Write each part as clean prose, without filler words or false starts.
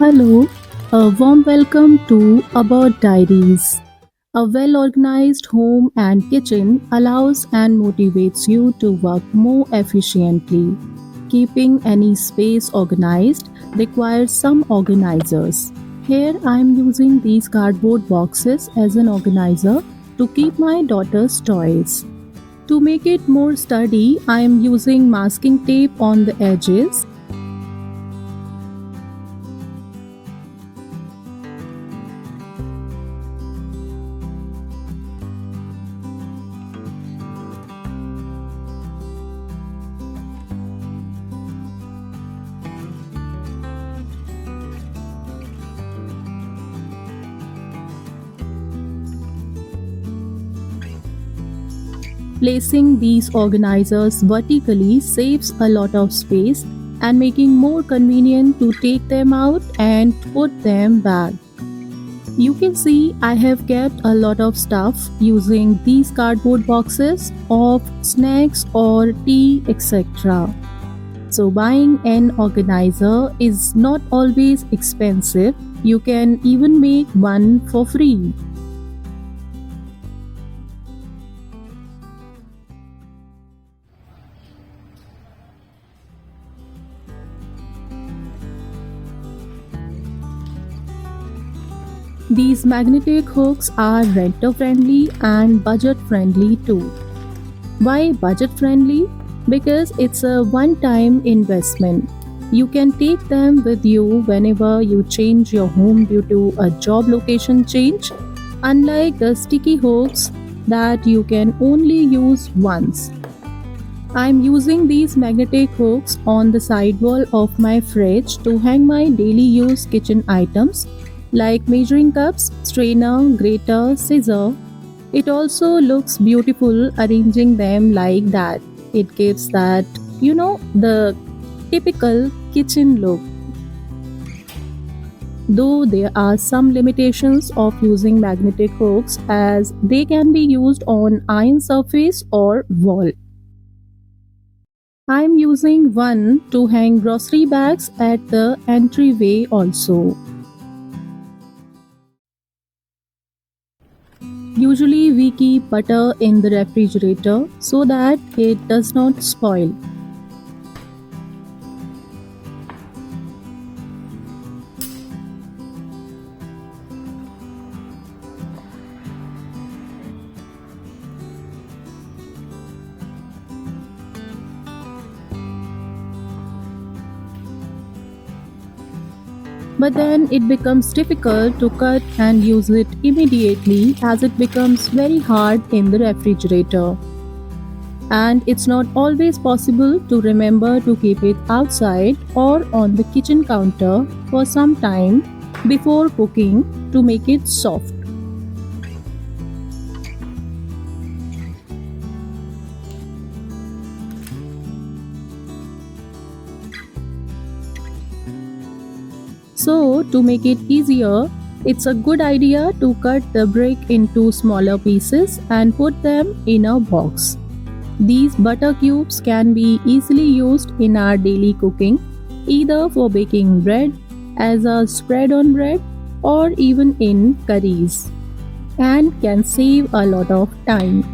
Hello, a warm welcome to Abode Diaries. A well organized home and kitchen allows and motivates you to work more efficiently. Keeping any space organized requires some organizers. Here I am using these cardboard boxes as an organizer to keep my daughter's toys. To make it more sturdy, I am using masking tape on the edges. Placing these organizers vertically saves a lot of space and making more convenient to take them out and put them back. You can see I have kept a lot of stuff using these cardboard boxes of snacks or tea, etc. So buying an organizer is not always expensive. You can even make one for free. These magnetic hooks are renter friendly and budget friendly too. Why budget friendly? Because it's a one time investment. You can take them with you whenever you change your home due to a job location change, unlike the sticky hooks that you can only use once. I'm using these magnetic hooks on the sidewall of my fridge to hang my daily use kitchen items like measuring cups, strainer, grater, scissor. It also looks beautiful arranging them like that. It gives that, the typical kitchen look. Though there are some limitations of using magnetic hooks as they can be used on iron surface or wall. I'm using one to hang grocery bags at the entryway also. Usually we keep butter in the refrigerator so that it does not spoil. But then it becomes difficult to cut and use it immediately as it becomes very hard in the refrigerator. And it's not always possible to remember to keep it outside or on the kitchen counter for some time before cooking to make it soft. So, to make it easier, it's a good idea to cut the brick into smaller pieces and put them in a box. These butter cubes can be easily used in our daily cooking, either for baking bread, as a spread on bread, or even in curries, and can save a lot of time.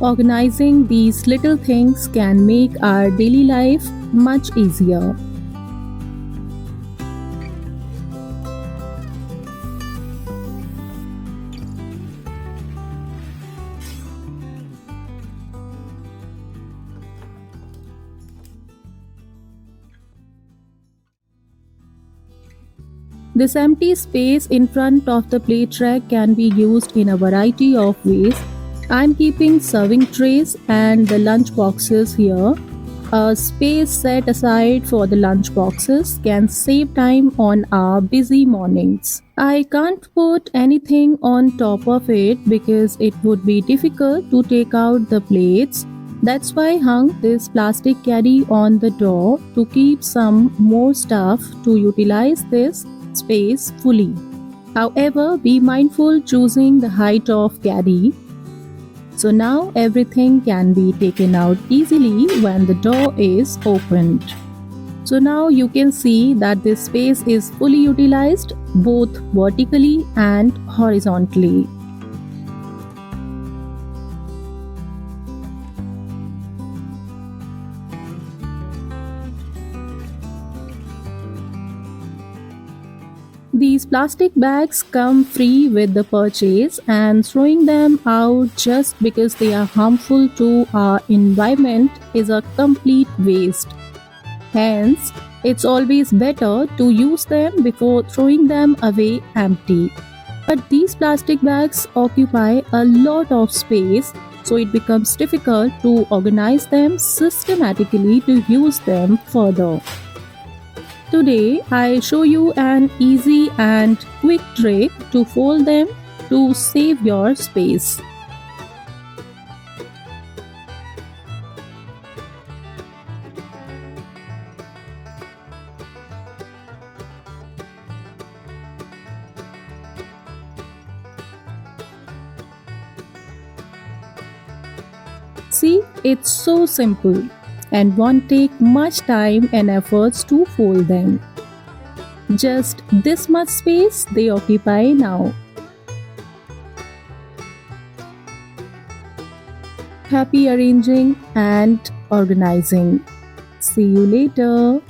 Organizing these little things can make our daily life much easier. This empty space in front of the plate rack can be used in a variety of ways. I'm keeping serving trays and the lunch boxes here. A space set aside for the lunch boxes can save time on our busy mornings. I can't put anything on top of it because it would be difficult to take out the plates. That's why I hung this plastic caddy on the door to keep some more stuff to utilize this space fully. However, be mindful choosing the height of carry. So now everything can be taken out easily when the door is opened. So now you can see that this space is fully utilized both vertically and horizontally. These plastic bags come free with the purchase, and throwing them out just because they are harmful to our environment is a complete waste. Hence, it's always better to use them before throwing them away empty. But these plastic bags occupy a lot of space, so it becomes difficult to organize them systematically to use them further. Today, I show you an easy and quick trick to fold them to save your space. See, it's so simple and won't take much time and efforts to fold them. Just this much space they occupy now. Happy arranging and organizing. See you later.